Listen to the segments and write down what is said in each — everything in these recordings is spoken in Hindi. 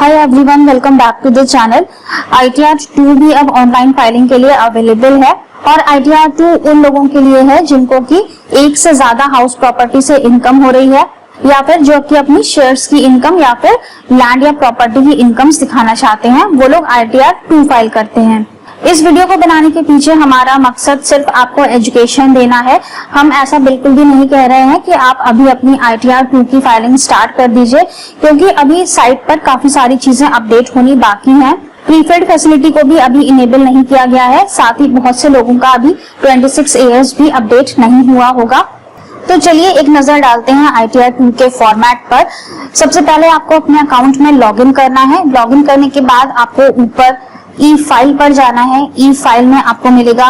Hi everyone, welcome back to the channel. ITR 2 भी अब ऑनलाइन फाइलिंग के लिए अवेलेबल है और ITR 2 उन लोगों के लिए है जिनको कि एक से ज्यादा हाउस प्रॉपर्टी से इनकम हो रही है या फिर जो कि अपनी शेयर्स की इनकम या फिर लैंड या प्रॉपर्टी की इनकम दिखाना चाहते हैं, वो लोग ITR 2 फाइल करते हैं। इस वीडियो को बनाने के पीछे हमारा मकसद सिर्फ आपको एजुकेशन देना है। हम ऐसा बिल्कुल भी नहीं कह रहे हैं कि आप अभी अपनी ITR 2 की फाइलिंग स्टार्ट कर दीजिए, क्योंकि अभी साइट पर काफी सारी चीजें अपडेट होनी बाकी हैं। प्रीफेड फैसिलिटी को भी अभी इनेबल नहीं किया गया है, साथ ही बहुत से लोगों का अभी 26 AS भी अपडेट नहीं हुआ होगा। तो चलिए एक नजर डालते हैं ITR 2 के फॉर्मेट पर। सबसे पहले आपको अपने अकाउंट में लॉगिन करना है। लॉगिन करने के बाद आपको ऊपर ई फाइल पर जाना है। ई फाइल में आपको मिलेगा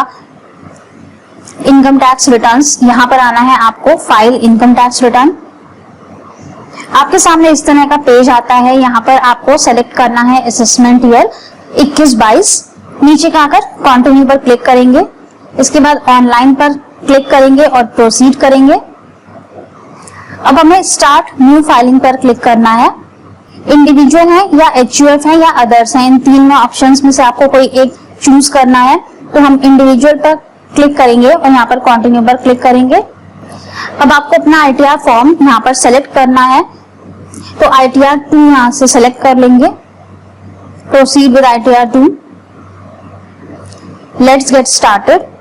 इनकम टैक्स रिटर्न्स। यहाँ पर आना है आपको फाइल इनकम टैक्स रिटर्न। आपके सामने इस तरह का पेज आता है। यहाँ पर आपको सेलेक्ट करना है असेसमेंट ईयर 21-22। नीचे का आकर कंटिन्यू पर क्लिक करेंगे। इसके बाद ऑनलाइन पर क्लिक करेंगे और प्रोसीड करेंगे। अब हमें स्टार्ट न्यू फाइलिंग पर क्लिक करना है। इंडिविजुअल है या HUF है या अदर्स है, इन तीनों ऑप्शंस में से आपको कोई एक चूज करना है। तो हम इंडिविजुअल पर क्लिक करेंगे और यहाँ पर कंटिन्यू पर क्लिक करेंगे। अब आपको अपना ITR फॉर्म यहाँ पर सेलेक्ट करना है। तो ITR 2 यहाँ से सेलेक्ट कर लेंगे। Proceed with ITR 2। Let's get started.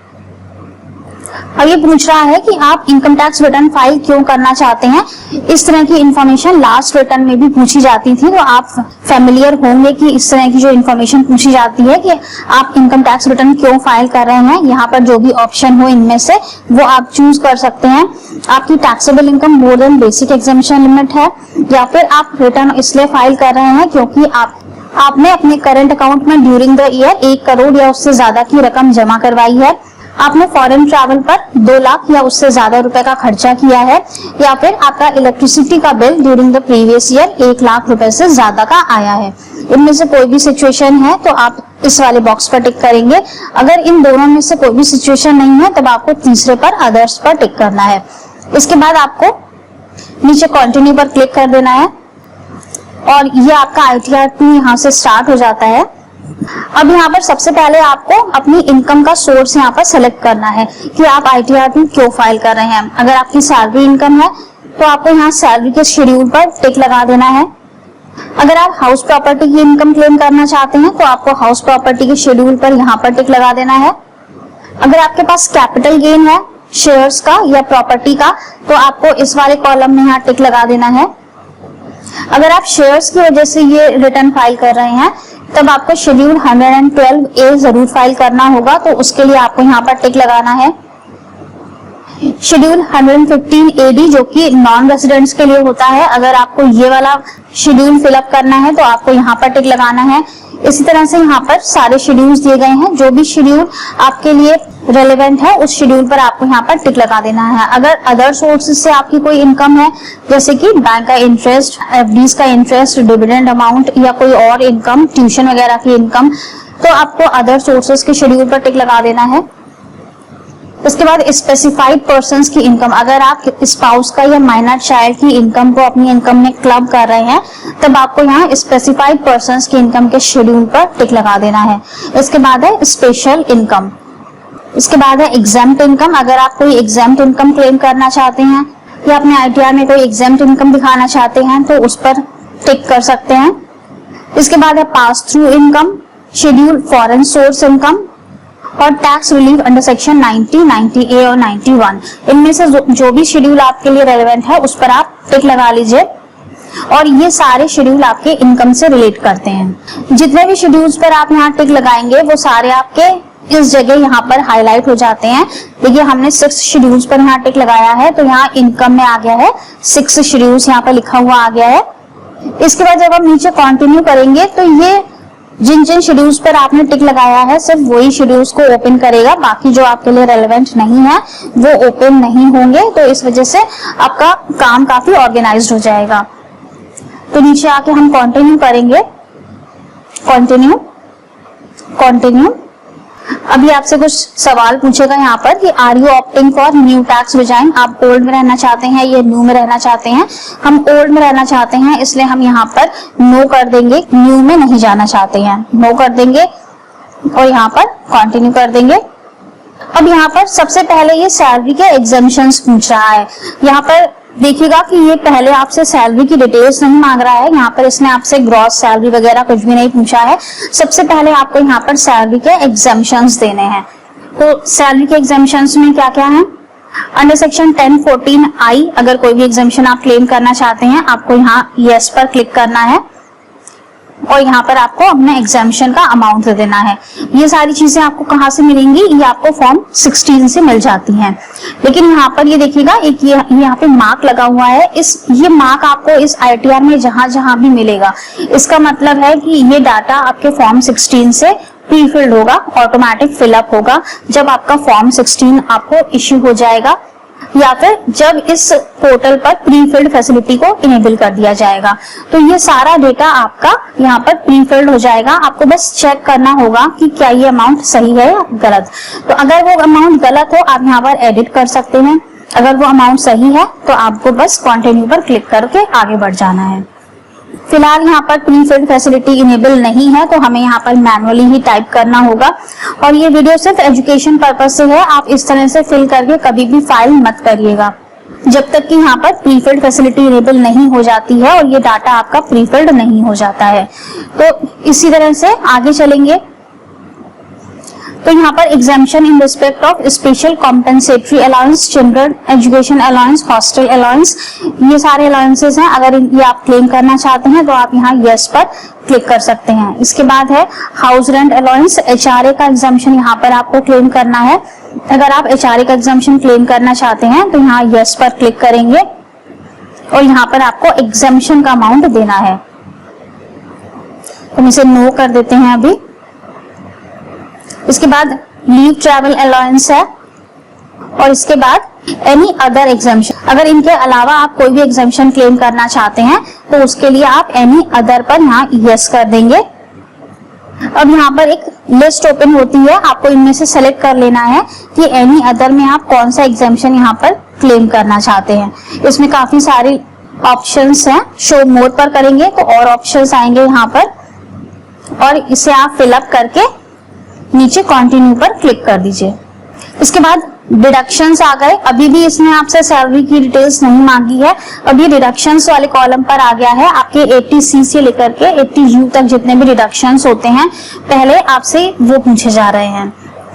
अब ये पूछ रहा है कि आप इनकम टैक्स रिटर्न फाइल क्यों करना चाहते हैं। इस तरह की इंफॉर्मेशन लास्ट रिटर्न में भी पूछी जाती थी, तो आप फैमिलियर होंगे कि इस तरह की जो इंफॉर्मेशन पूछी जाती है कि आप इनकम टैक्स रिटर्न क्यों फाइल कर रहे हैं। यहाँ पर जो भी ऑप्शन हो इनमें से वो आप चूज कर सकते हैं। आपकी taxable income more than basic exemption limit है, या फिर आप रिटर्न इसलिए फाइल कर रहे हैं क्योंकि आपने अपने करंट अकाउंट में ड्यूरिंग द ईयर 1 करोड़ या उससे ज्यादा की रकम जमा करवाई है, आपने फॉरेन ट्रैवल पर 2 लाख या उससे ज्यादा रुपए का खर्चा किया है, या फिर आपका इलेक्ट्रिसिटी का bill during the previous year 1 lakh रुपए से ज्यादा का आया है। इनमें से कोई भी सिचुएशन है तो आप इस वाले बॉक्स पर टिक करेंगे। अगर इन दोनों में से कोई भी सिचुएशन नहीं है तब आपको तीसरे पर अदर्स पर टिक करना है। इसके बाद आपको नीचे कंटिन्यू पर क्लिक कर देना है और ये आपका ITR 2 यहाँ से स्टार्ट हो जाता है। अब यहाँ पर सबसे पहले आपको अपनी इनकम का सोर्स यहाँ पर सेलेक्ट करना है कि आप ITR 2 क्यों फाइल कर रहे हैं। अगर आपकी सैलरी इनकम है तो आपको यहाँ सैलरी के शेड्यूल पर टिक लगा देना है। अगर आप हाउस प्रॉपर्टी की इनकम क्लेम करना चाहते हैं तो आपको हाउस प्रॉपर्टी के शेड्यूल पर यहाँ पर टिक लगा देना है। अगर आपके पास कैपिटल गेन है शेयर्स का या प्रॉपर्टी का तो आपको इस वाले कॉलम में यहाँ टिक लगा देना है। अगर आप शेयर्स की वजह से ये रिटर्न फाइल कर रहे हैं तब आपको शेड्यूल 112A जरूर फाइल करना होगा, तो उसके लिए आपको यहाँ पर टिक लगाना है। शेड्यूल 115AD जो कि नॉन रेजिडेंट्स के लिए होता है, अगर आपको ये वाला शेड्यूल फिलअप करना है तो आपको यहाँ पर टिक लगाना है। इसी तरह से यहाँ पर सारे शेड्यूल्स दिए गए हैं। जो भी शेड्यूल आपके लिए रेलेवेंट है उस शेड्यूल पर आपको यहाँ पर टिक लगा देना है। अगर अदर सोर्सेज से आपकी कोई इनकम है, जैसे कि बैंक का इंटरेस्ट, FDs का इंटरेस्ट, डिविडेंड अमाउंट या कोई और इनकम, ट्यूशन वगैरह की इनकम, तो आपको अदर सोर्सेज के शेड्यूल पर टिक लगा देना है। उसके बाद स्पेसिफाइड पर्संस की इनकम, अगर आप स्पाउस का या माइनर चाइल्ड की इनकम को अपनी इनकम में क्लब कर रहे हैं तब आपको यहाँ स्पेसिफाइड पर्संस की इनकम के शेड्यूल पर टिक लगा देना है। इसके बाद है स्पेशल इनकम। इसके बाद है एग्जेम्प्ट इनकम। अगर आप कोई एग्जेम्प्ट इनकम क्लेम करना चाहते हैं या अपने ITR में कोई एग्जेम्प्ट इनकम दिखाना चाहते हैं तो उस पर टिक कर सकते हैं। इसके बाद है pass through income, schedule foreign source income और tax relief under section 90, 90A और 91। इनमें से जो भी शेड्यूल आपके लिए रेलेवेंट है उस पर आप टिक लगा लीजिए। और ये सारे शेड्यूल आपके इनकम से रिलेट करते हैं। जितने भी शेड्यूल्स पर आप यहाँ टिक लगाएंगे वो सारे आपके इस जगह यहाँ पर हाईलाइट हो जाते हैं। देखिए हमने 6 शेड्यूल्स पर यहाँ टिक लगाया है तो यहाँ इनकम में आ गया है 6 शेड्यूल्स यहाँ पर लिखा हुआ आ गया है। इसके बाद जब हम नीचे कंटिन्यू करेंगे तो ये जिन जिन शेड्यूल्स पर आपने टिक लगाया है सिर्फ वही शेड्यूल्स को ओपन करेगा, बाकी जो आपके लिए रेलेवेंट नहीं है वो ओपन नहीं होंगे। तो इस वजह से आपका काम काफी ऑर्गेनाइज्ड हो जाएगा। तो नीचे आके हम कंटिन्यू करेंगे, कंटिन्यू कंटिन्यू। अभी आपसे कुछ सवाल पूछेगा यहाँ पर कि are you opting for new tax regime, आप ओल्ड में रहना चाहते हैं या न्यू में रहना चाहते हैं। हम ओल्ड में रहना चाहते हैं, इसलिए हम यहाँ पर नो कर देंगे, न्यू में नहीं जाना चाहते हैं, नो कर देंगे और यहाँ पर कंटिन्यू कर देंगे। अब यहाँ पर सबसे पहले ये सैलरी के एग्जम्पशंस पूछ रहा है। यहाँ पर देखिएगा कि ये पहले आपसे सैलरी की डिटेल्स नहीं मांग रहा है, यहाँ पर इसने आपसे ग्रॉस सैलरी वगैरह कुछ भी नहीं पूछा है। सबसे पहले आपको यहाँ पर सैलरी के एग्जम्पशंस देने हैं। तो सैलरी के एग्जम्पशंस में क्या क्या है, अंडर सेक्शन 1014I अगर कोई भी एग्जम्पशन आप क्लेम करना चाहते हैं, आपको यहाँ यस पर क्लिक करना है और यहाँ पर आपको अपने एग्जामिशन का अमाउंट दे देना है। ये सारी चीजें आपको कहाँ से मिलेंगी, ये आपको फॉर्म 16 से मिल जाती हैं। लेकिन यहाँ पर ये देखिएगा एक ये यहाँ पे मार्क लगा हुआ है, ये मार्क आपको इस ITR में जहां जहां भी मिलेगा, इसका मतलब है कि ये डाटा आपके फॉर्म 16 से प्री फिल्ड होगा, ऑटोमेटिक फिलअप होगा जब आपका फॉर्म 16 आपको इश्यू हो जाएगा या फिर जब इस पोर्टल पर प्री फिल्ड फैसिलिटी को इनेबल कर दिया जाएगा। तो ये सारा डेटा आपका यहाँ पर प्री फिल्ड हो जाएगा। आपको बस चेक करना होगा कि क्या ये अमाउंट सही है या गलत। तो अगर वो अमाउंट गलत हो आप यहाँ पर एडिट कर सकते हैं, अगर वो अमाउंट सही है तो आपको बस कंटिन्यू पर क्लिक करके आगे बढ़ जाना है। फिलहाल यहाँ पर प्री फिल्ड फैसिलिटी इनेबल नहीं है तो हमें यहाँ पर मैनुअली ही टाइप करना होगा और ये वीडियो सिर्फ एजुकेशन पर्पज से है, आप इस तरह से फिल करके कभी भी फाइल मत करिएगा जब तक कि यहाँ पर प्री फिल्ड फैसिलिटी इनेबल नहीं हो जाती है और ये डाटा आपका प्री फिल्ड नहीं हो जाता है। तो इसी तरह से आगे चलेंगे। तो यहाँ पर exemption in respect of special compensatory allowance, children education allowance, hostel allowance, ये सारे अलाउंसेस हैं। अगर ये आप क्लेम करना चाहते हैं तो आप यहाँ यस पर क्लिक कर सकते हैं। इसके बाद है हाउस रेंट अलाउंस, HRA का एग्जाम्पशन यहाँ पर आपको क्लेम करना है। अगर आप HRA का एग्जाम्पशन क्लेम करना चाहते हैं तो यहाँ यस पर क्लिक करेंगे और यहाँ पर आपको एग्जाम्पशन का अमाउंट देना है। हम इसे नो कर देते हैं अभी। इसके बाद लीव ट्रैवल अलाउंस है और इसके बाद एनी अदर एग्जाम्पशन, अगर इनके अलावा आप कोई भी एग्जाम्पशन क्लेम करना चाहते हैं तो उसके लिए आप एनी अदर पर यहाँ यस कर देंगे। अब यहाँ पर एक लिस्ट ओपन होती है, आपको इनमें से सेलेक्ट कर लेना है कि एनी अदर में आप कौन सा एग्जाम्पशन यहाँ पर क्लेम करना चाहते हैं। इसमें काफी सारे ऑप्शंस हैं, शो मोर पर करेंगे तो और ऑप्शंस आएंगे यहाँ पर और इसे आप फिलअप करके नीचे कंटिन्यू पर क्लिक कर दीजिए। इसके बाद डिडक्शंस आ गए। अभी भी इसने आपसे सैलरी की डिटेल्स नहीं मांगी है, अब ये डिडक्शंस वाले कॉलम पर आ गया है। आपके 80C से लेकर के 80U तक जितने भी डिडक्शंस होते हैं पहले आपसे वो पूछे जा रहे हैं।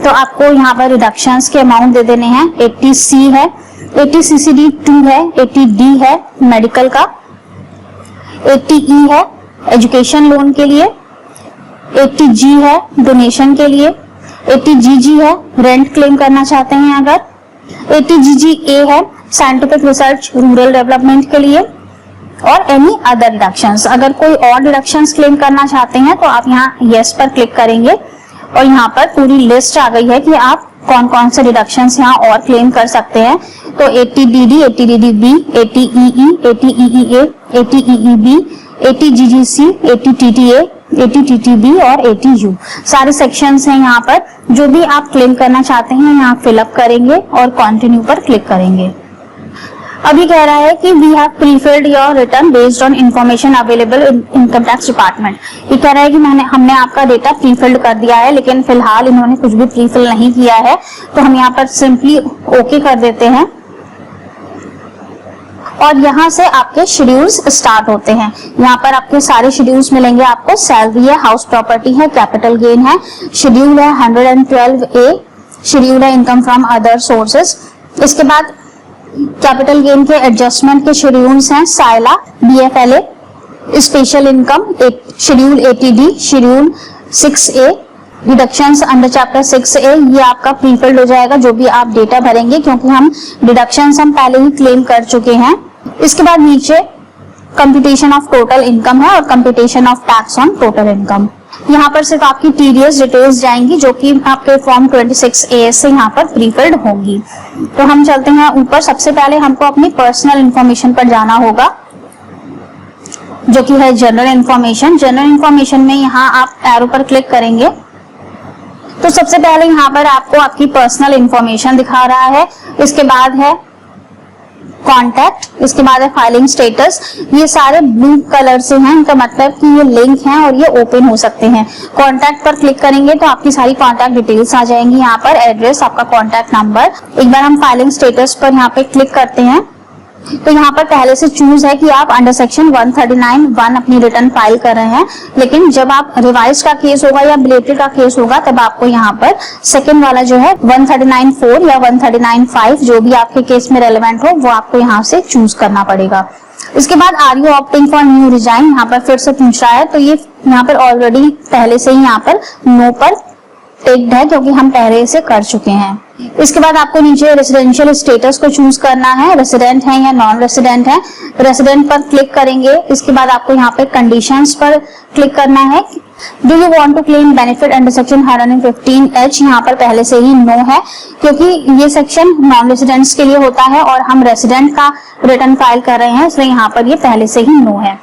तो आपको यहाँ पर डिडक्शंस के अमाउंट दे देने हैं। 80C है, 80CCD2 है, 80D है मेडिकल का, 80E है एजुकेशन लोन के लिए, 80G है डोनेशन के लिए, 80GG है रेंट क्लेम करना चाहते हैं अगर, 80GGA है साइंटिफिक रिसर्च रूरल डेवलपमेंट के लिए और एनी अदर डिडक्शंस। अगर कोई और डिडक्शंस क्लेम करना चाहते हैं तो आप यहाँ यस पर क्लिक करेंगे और यहाँ पर पूरी लिस्ट आ गई है कि आप कौन कौन से डिडक्शंस यहाँ और क्लेम कर सकते हैं। तो 80DD, 80DDB, 80EE, 80EEA, 80EEB, 80GGC, 80TTA, 80TTB और 80U सारे सेक्शंस हैं यहाँ पर। जो भी आप क्लेम करना चाहते हैं यहाँ फिलअप करेंगे और कंटिन्यू पर क्लिक करेंगे। अभी कह रहा है कि we have prefilled your return based on information available in income tax department. ये कह रहा है कि हमने आपका डेटा प्रीफिल्ड कर दिया है, लेकिन फिलहाल इन्होंने कुछ भी प्रीफिल नहीं किया है तो हम यहाँ पर सिंपली ओके कर देते हैं और यहाँ से आपके शेड्यूल्स स्टार्ट होते हैं। यहाँ पर आपके सारे शेड्यूल्स मिलेंगे आपको। सैलरी है, हाउस प्रॉपर्टी है, कैपिटल गेन है, शेड्यूल है 112A, शेड्यूल है इनकम फ्रॉम अदर सोर्सेस। इसके बाद कैपिटल गेन के एडजस्टमेंट के शेड्यूल्स हैं साइला, BFLA, special income, schedule 80D, schedule 6A, deductions under chapter 6A, ये आपका प्रीफिल्ड हो जाएगा जो भी आप डेटा भरेंगे क्योंकि हम डिडक्शंस हम पहले ही क्लेम कर चुके हैं। इसके बाद नीचे कंप्यूटेशन ऑफ टोटल इनकम है और computation of tax on total income. यहाँ पर सिर्फ आपकी टीडीएस डिटेल्स जाएंगी जो कि आपके फॉर्म 26A से यहाँ पर प्रीफिल्ड होंगी। तो हम चलते हैं ऊपर। सबसे पहले हमको अपनी पर्सनल इंफॉर्मेशन पर जाना होगा जो कि है जनरल इंफॉर्मेशन। जनरल इंफॉर्मेशन में यहाँ आप एरो पर क्लिक करेंगे तो तो सबसे पहले यहाँ पर आपको आपकी पर्सनल इंफॉर्मेशन दिखा रहा है, इसके बाद है कॉन्टैक्ट, इसके बाद है फाइलिंग स्टेटस। ये सारे ब्लू कलर से हैं, इनका मतलब कि ये लिंक हैं और ये ओपन हो सकते हैं। कॉन्टैक्ट पर क्लिक करेंगे तो आपकी सारी कॉन्टैक्ट डिटेल्स आ जाएंगी, यहाँ पर एड्रेस, आपका कॉन्टैक्ट नंबर। एक बार हम फाइलिंग स्टेटस पर यहाँ पे क्लिक करते हैं तो यहाँ पर पहले से चूज है कि आप अंडर सेक्शन 139(1) अपनी रिटर्न फाइल कर रहे हैं, लेकिन जब आप रिवाइज का केस होगा या बिलेटेड का केस होगा तब आपको यहाँ पर सेकंड वाला जो है 139(4) या 139(5) जो भी आपके केस में रेलेवेंट हो वो आपको यहाँ से चूज करना पड़ेगा। इसके बाद are you opting for new regime, यहाँ पर फिर से पूछ रहा है, तो ये यहाँ पर ऑलरेडी पहले से ही यहाँ पर नो पर टिक्ड है क्योंकि हम पहले से कर चुके हैं। इसके बाद आपको नीचे रेसिडेंशियल स्टेटस को चूज करना है, रेसिडेंट है या नॉन रेसिडेंट है। रेसिडेंट पर क्लिक करेंगे, इसके बाद आपको यहाँ पे कंडीशंस पर क्लिक करना है। Do you want to claim benefit under section 115H, यहाँ पर पहले से ही नो है क्योंकि ये सेक्शन नॉन रेसिडेंट्स के लिए होता है और हम रेसिडेंट का रिटर्न फाइल कर रहे हैं, इसलिए यहाँ पर ये पहले से ही नो है।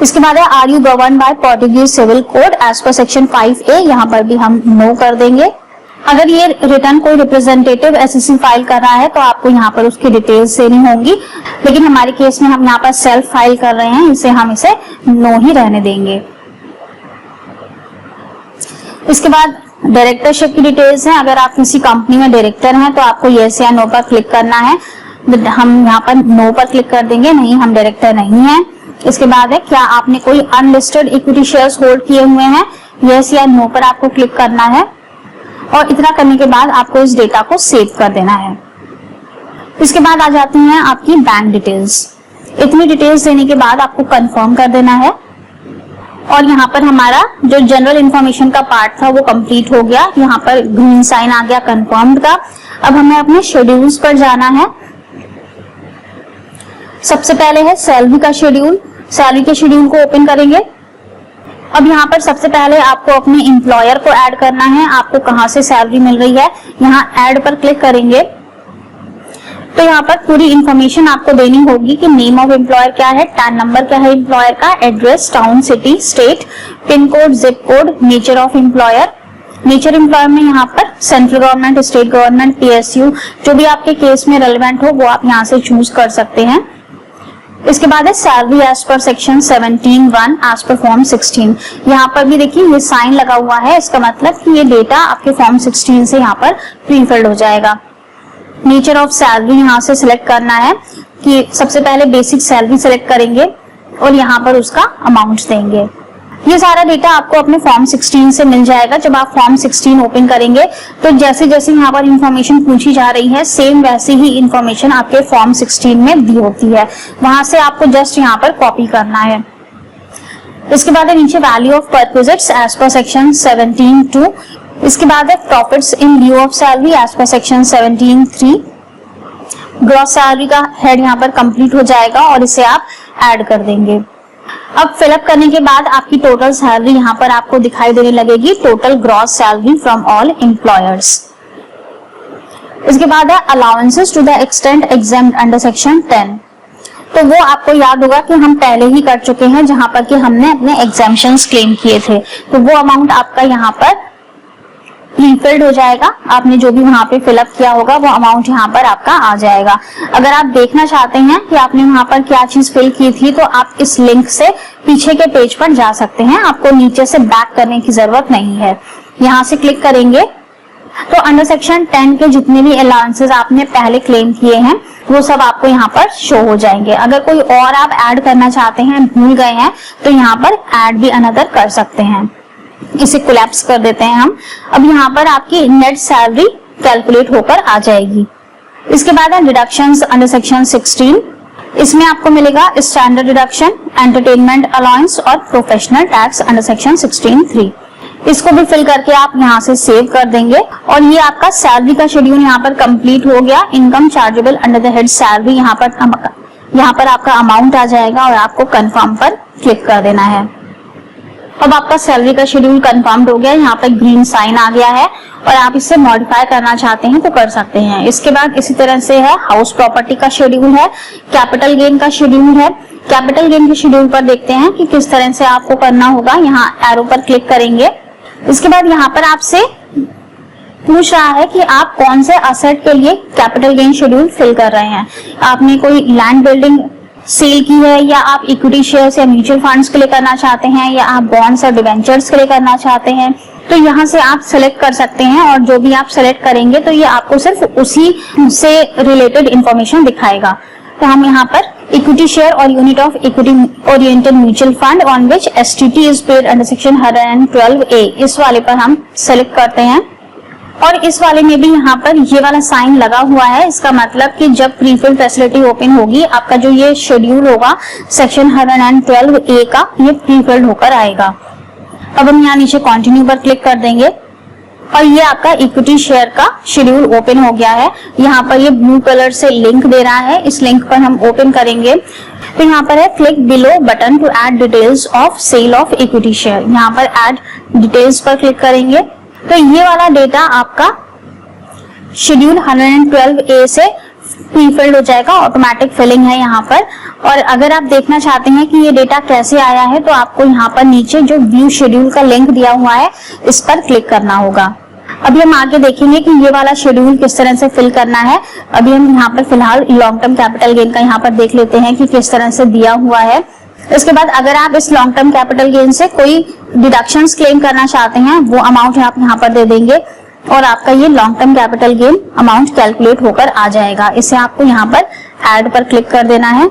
इसके बाद है are you govern by Portuguese civil code as per section 5A, यहाँ पर भी हम नो कर देंगे। अगर ये रिटर्न कोई रिप्रेजेंटेटिव एसएससी फाइल कर रहा है तो आपको यहाँ पर उसकी डिटेल्स देनी होंगी, लेकिन हमारे केस में हम यहाँ पर सेल्फ फाइल कर रहे हैं, इसे हम इसे नो ही रहने देंगे। इसके बाद डायरेक्टरशिप की डिटेल्स हैं। अगर आप किसी कंपनी में डायरेक्टर हैं तो आपको यस या नो पर क्लिक करना है, हम यहाँ पर नो पर क्लिक कर देंगे, नहीं हम डायरेक्टर नहीं है। इसके बाद है क्या आपने कोई अनलिस्टेड इक्विटी शेयर्स होल्ड किए हुए हैं, यस या नो पर आपको क्लिक करना है और इतना करने के बाद आपको इस डेटा को सेव कर देना है। इसके बाद आ जाती हैं आपकी बैंक डिटेल्स। इतनी डिटेल्स देने के बाद आपको कंफर्म कर देना है और यहाँ पर हमारा जो जनरल इंफॉर्मेशन का पार्ट था वो कंप्लीट हो गया, यहाँ पर ग्रीन साइन आ गया कंफर्म्ड का। अब हमें अपने शेड्यूल्स पर जाना है। सबसे पहले है सैलरी का शेड्यूल, सैलरी के शेड्यूल को ओपन करेंगे। अब यहाँ पर सबसे पहले आपको अपने एम्प्लॉयर को ऐड करना है, आपको कहाँ से सैलरी मिल रही है, यहाँ ऐड पर क्लिक करेंगे तो यहाँ पर पूरी इंफॉर्मेशन आपको देनी होगी कि नेम ऑफ एम्प्लॉयर क्या है, टैन नंबर क्या है एम्प्लॉयर का, address, town, city, state, pin code, zip code, nature of employer. Nature employer में यहाँ पर central government, state government, PSU जो भी आपके केस में रेलेवेंट हो वो आप यहाँ से चूज कर सकते हैं। इसके बाद है salary as per section 17(1) as per form 16। यहाँ पर भी देखिए ये साइन लगा हुआ है, इसका मतलब कि ये डेटा आपके फॉर्म 16 से यहाँ पर प्रीफिल्ड हो जाएगा। नेचर ऑफ सैलरी यहाँ से सिलेक्ट करना है कि सबसे पहले बेसिक सैलरी सिलेक्ट करेंगे और यहाँ पर उसका अमाउंट देंगे। ये सारा डेटा आपको अपने फॉर्म 16 से मिल जाएगा। जब आप फॉर्म 16 ओपन करेंगे तो जैसे जैसे यहाँ पर इंफॉर्मेशन पूछी जा रही है सेम वैसी ही इंफॉर्मेशन आपके फॉर्म 16 में दी होती है, वहां से आपको जस्ट यहाँ पर कॉपी करना है। इसके बाद है नीचे value of perquisites as per section 17(2). इसके बाद है प्रॉफिट्स इन लिeu of salary as per section 17(3). Gross salary का हेड यहाँ पर कंप्लीट हो जाएगा और इसे आप ऐड कर देंगे। अब फिलअप करने के बाद आपकी टोटल सैलरी यहाँ पर आपको दिखाई देने लगेगी, total gross salary from all employers. इसके बाद है allowances to the extent exempt under section 10। तो वो आपको याद होगा कि हम पहले ही कर चुके हैं जहां पर कि हमने अपने एग्जेम्पशंस क्लेम किए थे, तो वो अमाउंट आपका यहाँ पर प्रीफिल्ड हो जाएगा। आपने जो भी वहां पे फिलअप किया होगा वो अमाउंट यहाँ पर आपका आ जाएगा। अगर आप देखना चाहते हैं कि आपने वहां पर क्या चीज फिल की थी तो आप इस लिंक से पीछे के पेज पर जा सकते हैं, आपको नीचे से बैक करने की जरूरत नहीं है। यहाँ से क्लिक करेंगे तो अंडर सेक्शन 10 के जितने भी अलाउंसेस आपने पहले क्लेम किए हैं वो सब आपको यहाँ पर शो हो जाएंगे। अगर कोई और आप ऐड करना चाहते हैं, भूल गए हैं, तो यहाँ पर ऐड भी अनदर कर सकते हैं। इसे कोलैप्स कर देते हैं हम। अब यहाँ पर आपकी नेट सैलरी कैलकुलेट होकर आ जाएगी। इसके बाद है डिडक्शंस अंडर सेक्शन 16। इसमें आपको मिलेगा स्टैंडर्ड डिडक्शन, एंटरटेनमेंट अलाउंस और प्रोफेशनल टैक्स अंडर सेक्शन 16(3). इसको भी फिल करके आप यहाँ से सेव कर देंगे और ये आपका सैलरी का शेड्यूल यहाँ पर कंप्लीट हो गया। Income chargeable under the head salary यहाँ पर आपका अमाउंट आ जाएगा और आपको कंफर्म पर क्लिक कर देना है। अब आपका सैलरी का शेड्यूल कंफर्म्ड हो गया, यहाँ पर ग्रीन साइन आ गया है और आप इसे मॉडिफाई करना चाहते हैं तो कर सकते हैं। इसके बाद इसी तरह से है हाउस प्रॉपर्टी का शेड्यूल है, कैपिटल गेन का शेड्यूल है। कैपिटल गेन के शेड्यूल पर देखते हैं कि किस तरह से आपको करना होगा। यहाँ एरो पर क्लिक करेंगे। इसके बाद यहाँ पर आपसे पूछ रहा है कि आप कौन से असेट के लिए कैपिटल गेन शेड्यूल फिल कर रहे हैं। आपने कोई लैंड बिल्डिंग सेल की है, या आप इक्विटी शेयर्स या म्यूचुअल फंड्स के लिए करना चाहते हैं, या आप बॉन्ड्स और डिवेंचर्स के लिए करना चाहते हैं, तो यहाँ से आप सेलेक्ट कर सकते हैं। और जो भी आप सेलेक्ट करेंगे तो ये आपको सिर्फ उसी से रिलेटेड इंफॉर्मेशन दिखाएगा। तो हम यहाँ पर इक्विटी शेयर और unit of equity oriented mutual fund on which STT is paid under section 112A, इस वाले पर हम सेलेक्ट करते हैं। और इस वाले में भी यहाँ पर ये वाला साइन लगा हुआ है। इसका मतलब कि जब प्रीफिल्ड फैसिलिटी ओपन होगी, आपका जो ये शेड्यूल होगा सेक्शन 112A का, ये प्रीफिल्ड होकर आएगा। अब हम यहाँ नीचे कंटिन्यू पर क्लिक कर देंगे और ये आपका इक्विटी शेयर का शेड्यूल ओपन हो गया है। यहाँ पर ये ब्लू कलर से लिंक दे रहा है, इस लिंक पर हम ओपन करेंगे तो यहाँ पर है click below button to add details of sale of equity share. यहाँ पर ऐड डिटेल्स पर क्लिक करेंगे तो ये वाला डेटा आपका शेड्यूल 112A से प्रीफिल्ड हो जाएगा, ऑटोमेटिक फिलिंग है यहाँ पर। और अगर आप देखना चाहते हैं कि ये डेटा कैसे आया है तो आपको यहाँ पर नीचे जो व्यू शेड्यूल का लिंक दिया हुआ है इस पर क्लिक करना होगा। अभी हम आगे देखेंगे कि ये वाला शेड्यूल किस तरह से फिल करना है। अभी हम यहाँ पर फिलहाल लॉन्ग टर्म कैपिटल गेन का यहाँ पर देख लेते हैं कि किस तरह से दिया हुआ है। इसके बाद अगर आप इस लॉन्ग टर्म कैपिटल गेन से कोई डिडक्शंस क्लेम करना चाहते हैं, वो अमाउंट आप यहाँ पर दे देंगे और आपका ये long term capital gain amount calculate होकर आ जाएगा। इसे आपको यहाँ पर ऐड पर क्लिक कर देना है।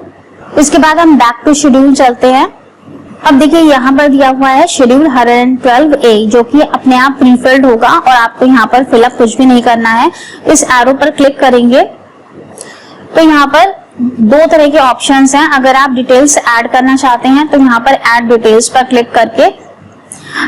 इसके बाद हम बैक टू शेड्यूल चलते हैं। अब देखिए यहाँ पर दिया हुआ है शेड्यूल 112A जो कि अपने आप प्रीफिल्ड होगा और आपको यहाँ पर फिलअप कुछ भी नहीं करना है। इस एरो पर क्लिक करेंगे तो यहाँ पर दो तरह के ऑप्शंस हैं। अगर आप डिटेल्स ऐड करना चाहते हैं तो यहाँ पर ऐड डिटेल्स पर क्लिक करके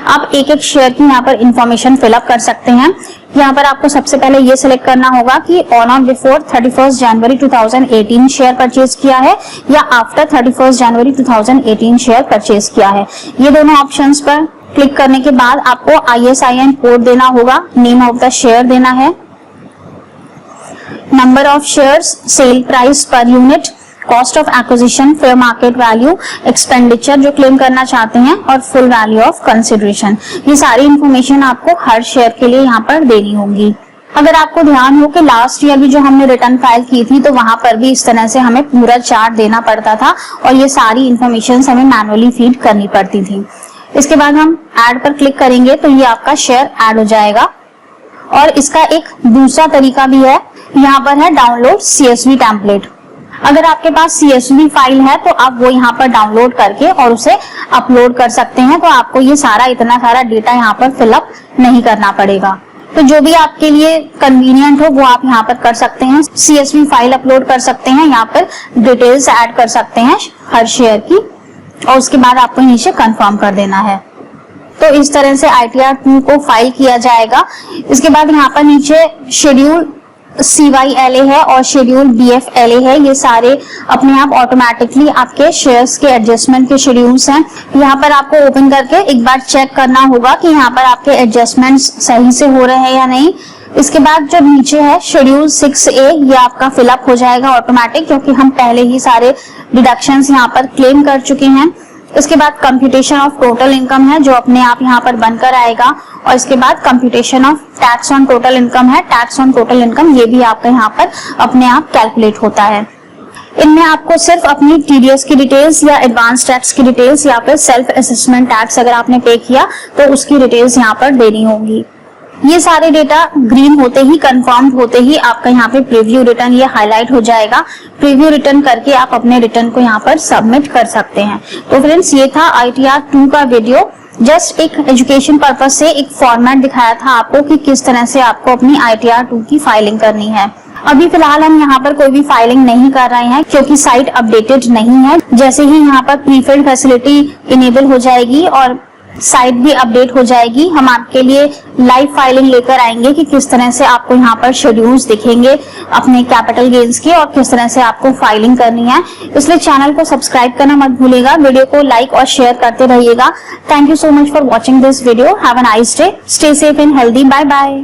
आप एक एक शेयर की यहाँ पर इंफॉर्मेशन फिलअप कर सकते हैं। यहाँ पर आपको सबसे पहले ये सिलेक्ट करना होगा कि ऑन और बिफोर 31 जनवरी 2018 शेयर परचेज किया है या आफ्टर 31 जनवरी 2018 शेयर परचेज किया है। ये दोनों ऑप्शंस पर क्लिक करने के बाद आपको ISIN कोड देना होगा, नेम ऑफ द शेयर देना है, number of shares, sale price per unit, cost of acquisition, fair market value, expenditure जो क्लेम करना चाहते हैं और फुल वैल्यू ऑफ कंसिडरेशन। ये सारी इंफॉर्मेशन आपको हर शेयर के लिए यहाँ पर देनी होगी। अगर आपको ध्यान हो कि लास्ट ईयर भी जो हमने रिटर्न फाइल की थी तो वहां पर भी इस तरह से हमें पूरा चार्ट देना पड़ता था और ये सारी इंफॉर्मेशन हमें मैनुअली फीड करनी पड़ती थी। इसके बाद हम ऐड पर क्लिक करेंगे तो ये आपका शेयर ऐड हो जाएगा। और इसका एक दूसरा तरीका भी है, यहाँ पर है डाउनलोड CSV टेम्पलेट। अगर आपके पास CSV फाइल है तो आप वो यहाँ पर डाउनलोड करके और उसे अपलोड कर सकते हैं, तो आपको ये इतना सारा डेटा यहाँ पर फिलअप नहीं करना पड़ेगा। तो जो भी आपके लिए कन्वीनियंट हो वो आप यहाँ पर कर सकते हैं। CSV फाइल अपलोड कर सकते हैं, यहाँ पर डिटेल्स ऐड कर सकते हैं हर शेयर की और उसके बाद आपको नीचे कंफर्म कर देना है। तो इस तरह से ITR 2 को फाइल किया जाएगा। इसके बाद यहाँ पर नीचे शेड्यूल CYLA है और शेड्यूल BFLA है। ये सारे अपने आप ऑटोमेटिकली आपके शेयर्स के एडजस्टमेंट के शेड्यूल्स हैं। यहाँ पर आपको ओपन करके एक बार चेक करना होगा कि यहाँ पर आपके एडजस्टमेंट्स सही से हो रहे हैं या नहीं। इसके बाद जो नीचे है शेड्यूल 6A, ये आपका फिलअप हो जाएगा ऑटोमेटिक, क्योंकि हम पहले ही सारे डिडक्शंस यहाँ पर क्लेम कर चुके हैं। इसके बाद कंप्यूटेशन ऑफ टोटल इनकम है जो अपने आप यहाँ पर बनकर आएगा और इसके बाद computation of tax on total income है। टैक्स ऑन टोटल इनकम ये भी आपका यहाँ पर अपने आप कैलकुलेट होता है। इनमें आपको सिर्फ अपनी TDS की डिटेल्स या एडवांस टैक्स की डिटेल्स या फिर सेल्फ असेसमेंट टैक्स अगर आपने पे किया तो उसकी डिटेल्स यहाँ पर देनी होगी। ये सारे डेटा ग्रीन होते ही, कंफर्म होते ही आपका यहाँ पे प्रीव्यू रिटर्न ये हाईलाइट हो जाएगा। प्रीव्यू रिटर्न करके आप अपने रिटर्न को यहाँ पर सबमिट कर सकते हैं। तो फ्रेंड्स, ये था ITR 2 का वीडियो। जस्ट एक एजुकेशन पर्पज से एक फॉर्मेट दिखाया था आपको कि किस तरह से आपको अपनी ITR 2 की फाइलिंग करनी है। अभी फिलहाल हम यहाँ पर कोई भी फाइलिंग नहीं कर रहे हैं क्योंकि साइट अपडेटेड नहीं है। जैसे ही यहाँ पर प्रीफिल्ड फैसिलिटी इनेबल हो जाएगी और साइट भी अपडेट हो जाएगी, हम आपके लिए लाइव फाइलिंग लेकर आएंगे कि किस तरह से आपको यहाँ पर शेड्यूल्स दिखेंगे अपने कैपिटल गेन्स के और किस तरह से आपको फाइलिंग करनी है। इसलिए चैनल को सब्सक्राइब करना मत भूलिएगा, वीडियो को लाइक और शेयर करते रहिएगा। Thank you so much for watching this video. Have a nice day, stay safe and healthy, bye bye.